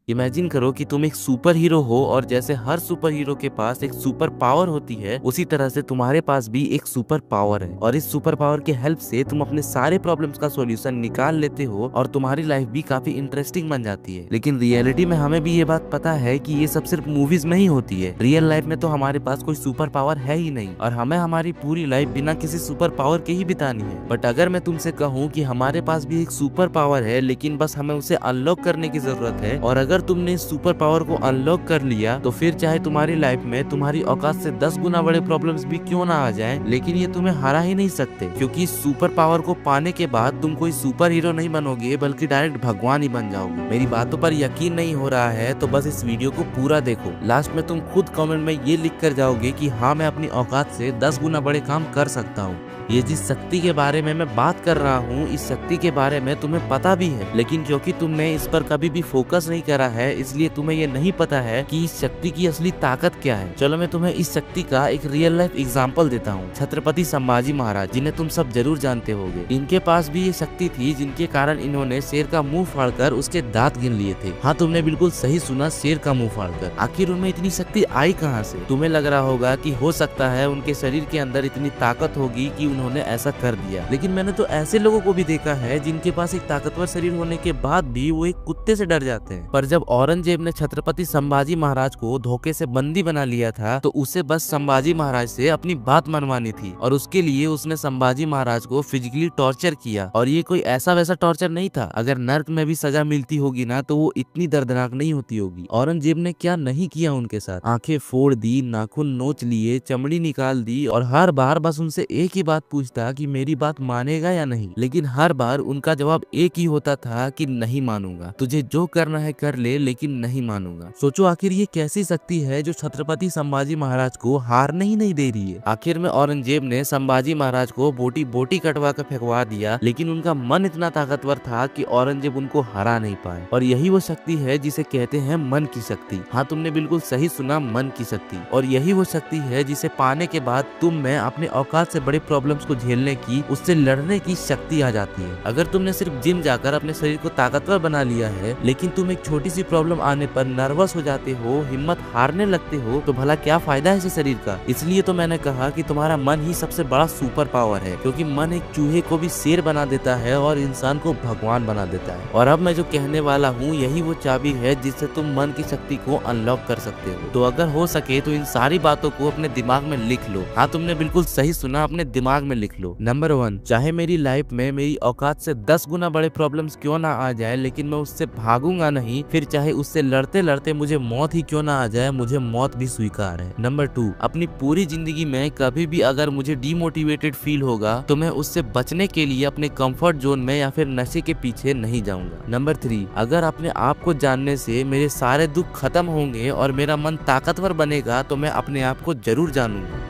Imagine करो कि तुम एक सुपर हीरो हो और जैसे हर सुपर हीरो के पास एक सुपर पावर होती है, उसी तरह से तुम्हारे पास भी एक सुपर पावर है और इस सुपर पावर के हेल्प से तुम अपने सारे प्रॉब्लम्स का सॉल्यूशन निकाल लेते हो और तुम्हारी लाइफ भी काफी इंटरेस्टिंग बन जाती है। लेकिन रियलिटी में हमें भी ये बात पता है कि ये सब सिर्फ मूवीज में ही होती है। रियल लाइफ में तो हमारे पास कोई सुपर पावर है ही नहीं और हमें हमारी पूरी लाइफ बिना किसी सुपर पावर के ही बितानी है। बट अगर मैं तुमसे कहूँ कि हमारे पास भी एक सुपर पावर है, लेकिन बस हमें उसे अनलॉक करने की जरूरत है, और अगर तुमने इस सुपर पावर को अनलॉक कर लिया तो फिर चाहे तुम्हारी लाइफ में तुम्हारी औकात से 10 गुना बड़े प्रॉब्लम्स भी क्यों ना आ जाएं, लेकिन ये तुम्हें हरा ही नहीं सकते, क्योंकि इस सुपर पावर को पाने के बाद तुम कोई सुपर हीरो नहीं बनोगे बल्कि डायरेक्ट भगवान ही बन जाओगे। मेरी बातों पर यकीन नहीं हो रहा है तो बस इस वीडियो को पूरा देखो। लास्ट में तुम खुद कमेंट में ये लिख कर जाओगे कि हाँ, मैं अपनी औकात से 10 गुना बड़े काम कर सकता हूँ। ये जिस शक्ति के बारे में मैं बात कर रहा हूँ, इस शक्ति के बारे में तुम्हें पता भी है, लेकिन क्योंकि तुमने इस पर कभी भी फोकस नहीं करा है, इसलिए तुम्हें ये नहीं पता है कि इस शक्ति की असली ताकत क्या है। चलो मैं तुम्हें इस शक्ति का एक रियल लाइफ एग्जांपल देता हूँ। छत्रपति संभाजी महाराज, जिन्हें तुम सब जरूर जानते होगे, इनके पास भी ये शक्ति थी जिनके कारण इन्होंने शेर का मुंह फाड़कर उसके दांत गिन लिए थे। हाँ, तुमने बिल्कुल सही सुना, शेर का मुंह फाड़कर। आखिर उनमें इतनी शक्ति आई कहाँ से? तुम्हें लग रहा होगा कि हो सकता है उनके शरीर के अंदर इतनी ताकत होगी कि उन्होंने ऐसा कर दिया, लेकिन मैंने तो ऐसे लोगों को भी देखा है जिनके पास एक ताकतवर शरीर होने के बाद भी वो एक कुत्ते से डर जाते हैं। पर जब औरंगजेब ने छत्रपति संभाजी महाराज को धोखे से बंदी बना लिया था तो उसे बस संभाजी महाराज से अपनी बात मनवानी थी, और उसके लिए उसने संभाजी महाराज को फिजिकली टॉर्चर किया। और ये कोई ऐसा वैसा टॉर्चर नहीं था। अगर नर्क में भी सजा मिलती होगी ना तो वो इतनी दर्दनाक नहीं होती होगी। औरंगजेब ने क्या नहीं किया उनके साथ। आंखें फोड़ दी, नाखून नोच लिए, चमड़ी निकाल दी, और हर बार बस उनसे एक ही बात पूछता कि मेरी बात मानेगा या नहीं, लेकिन हर बार उनका जवाब एक ही होता था कि नहीं मानूंगा, तुझे जो करना है कर ले, लेकिन नहीं मानूंगा। सोचो आखिर ये कैसी शक्ति है जो छत्रपति संभाजी महाराज को हारने ही नहीं दे रही है। आखिर में औरंगजेब ने संभाजी महाराज को बोटी बोटी कटवा कर फेंकवा दिया, लेकिन उनका मन इतना ताकतवर था कि औरंगजेब उनको हरा नहीं पाए। और यही वो शक्ति है जिसे कहते हैं मन की शक्ति। हाँ, तुमने बिल्कुल सही सुना, मन की शक्ति। और यही वो शक्ति है जिसे पाने के बाद तुम में अपने औकात से बड़े प्रॉब्लम्स को झेलने की, उससे लड़ने की शक्ति आ जाती है। अगर तुमने सिर्फ जिम जाकर अपने शरीर को ताकतवर बना लिया है, लेकिन तुम एक छोटी सी प्रॉब्लम आने पर नर्वस हो जाते हो, हिम्मत हारने लगते हो, तो भला क्या फायदा है इस शरीर का? इसलिए तो मैंने कहा कि तुम्हारा मन ही सबसे बड़ा सुपर पावर है, क्योंकि मन एक चूहे को भी शेर बना देता है और इंसान को भगवान बना देता है। और अब मैं जो कहने वाला हूँ यही वो चाबी है जिससे तुम मन की शक्ति को अनलॉक कर सकते हो। तो अगर हो सके तो इन सारी बातों को अपने दिमाग में लिख लो। हाँ, तुमने बिल्कुल सही सुना, अपने दिमाग में लिख लो। नंबर 1, चाहे मेरी लाइफ में मेरी औकात से 10 गुना बड़े प्रॉब्लम्स क्यों ना आ जाए, लेकिन मैं उससे भागूंगा नहीं। फिर चाहे उससे लड़ते लड़ते मुझे मौत ही क्यों ना आ जाए, मुझे मौत भी स्वीकार है। नंबर 2, अपनी पूरी जिंदगी में कभी भी अगर मुझे डिमोटिवेटेड फील होगा तो मैं उससे बचने के लिए अपने कंफर्ट जोन में या फिर नशे के पीछे नहीं जाऊंगा। नंबर 3, अगर अपने आप को जानने से मेरे सारे दुख खत्म होंगे और मेरा मन ताकतवर बनेगा तो मैं अपने आप को जरूर जानूंगा।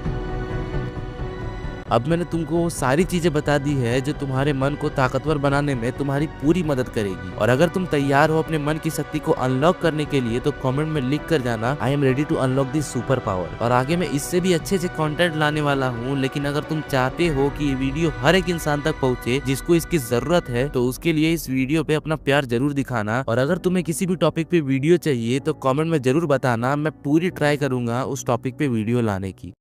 अब मैंने तुमको वो सारी चीजें बता दी है जो तुम्हारे मन को ताकतवर बनाने में तुम्हारी पूरी मदद करेगी। और अगर तुम तैयार हो अपने मन की शक्ति को अनलॉक करने के लिए तो कमेंट में लिख कर जाना, I am ready to unlock this super power. और आगे मैं इससे भी अच्छे से कंटेंट लाने वाला हूँ, लेकिन अगर तुम चाहते हो कि ये वीडियो हर एक इंसान तक पहुँचे जिसको इसकी जरूरत है, तो उसके लिए इस वीडियो पे अपना प्यार जरूर दिखाना। और अगर तुम्हें किसी भी टॉपिक पे वीडियो चाहिए तो कॉमेंट में जरूर बताना, मैं पूरी ट्राई करूंगा उस टॉपिक पे वीडियो लाने की।